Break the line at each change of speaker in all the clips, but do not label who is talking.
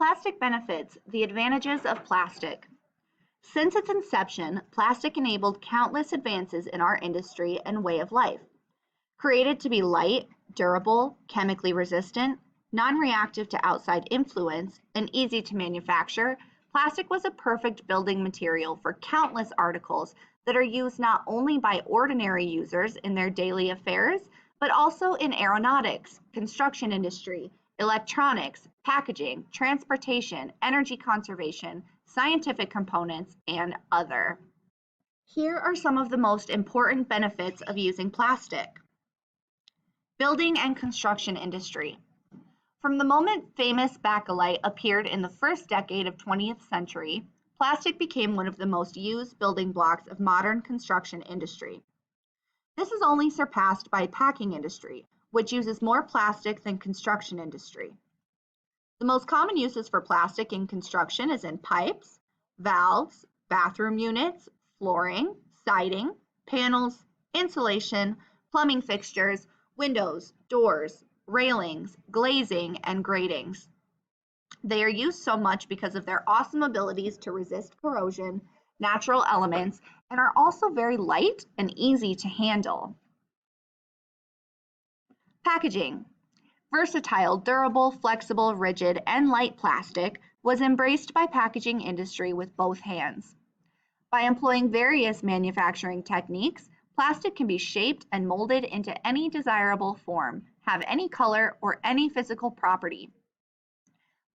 Plastic benefits, the advantages of plastic. Since its inception, plastic enabled countless advances in our industry and way of life. Created to be light, durable, chemically resistant, non-reactive to outside influence, and easy to manufacture, plastic was a perfect building material for countless articles that are used not only by ordinary users in their daily affairs, but also in aeronautics, construction industry, electronics, packaging, transportation, energy conservation, scientific components, and other. Here are some of the most important benefits of using plastic. Building and construction industry. From the moment famous bakelite appeared in the first decade of 20th century, plastic became one of the most used building blocks of modern construction industry. This is only surpassed by packing industry, which uses more plastic than construction industry. The most common uses for plastic in construction is in pipes, valves, bathroom units, flooring, siding, panels, insulation, plumbing fixtures, windows, doors, railings, glazing, and gratings. They are used so much because of their awesome abilities to resist corrosion, natural elements, and are also very light and easy to handle. Packaging. Versatile, durable, flexible, rigid, and light plastic was embraced by packaging industry with both hands. By employing various manufacturing techniques, plastic can be shaped and molded into any desirable form, have any color, or any physical property.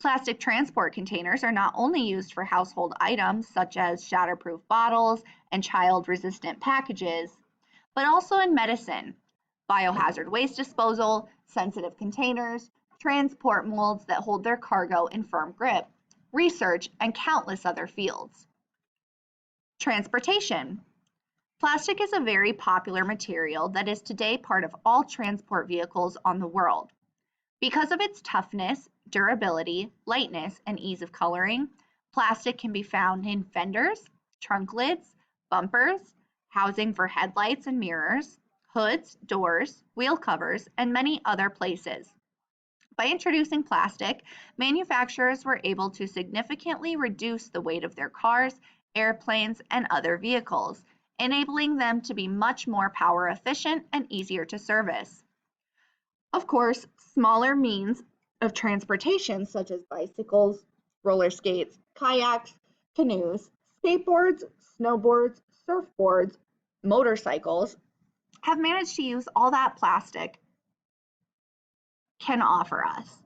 Plastic transport containers are not only used for household items such as shatterproof bottles and child-resistant packages, but also in medicine, biohazard waste disposal, sensitive containers, transport molds that hold their cargo in firm grip, research, and countless other fields. Transportation. Plastic is a very popular material that is today part of all transport vehicles on the world. Because of its toughness, durability, lightness, and ease of coloring, plastic can be found in fenders, trunk lids, bumpers, housing for headlights and mirrors, hoods, doors, wheel covers, and many other places. By introducing plastic, manufacturers were able to significantly reduce the weight of their cars, airplanes, and other vehicles, enabling them to be much more power efficient and easier to service. Of course, smaller means of transportation such as bicycles, roller skates, kayaks, canoes, skateboards, snowboards, surfboards, motorcycles have managed to use all that plastic can offer us.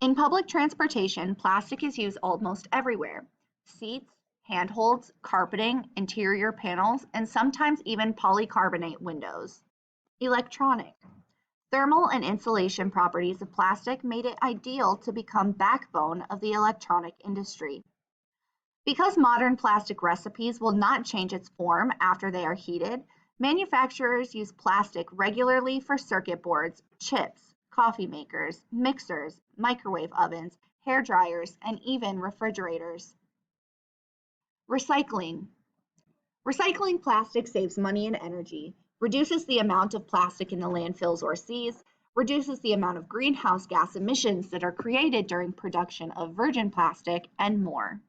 In public transportation, plastic is used almost everywhere. Seats, handholds, carpeting, interior panels, and sometimes even polycarbonate windows. Electronic. Thermal and insulation properties of plastic made it ideal to become backbone of the electronic industry. Because modern plastic recipes will not change its form after they are heated, manufacturers use plastic regularly for circuit boards, chips, coffee makers, mixers, microwave ovens, hair dryers, and even refrigerators. Recycling. Recycling plastic saves money and energy, reduces the amount of plastic in the landfills or seas, reduces the amount of greenhouse gas emissions that are created during production of virgin plastic, and more.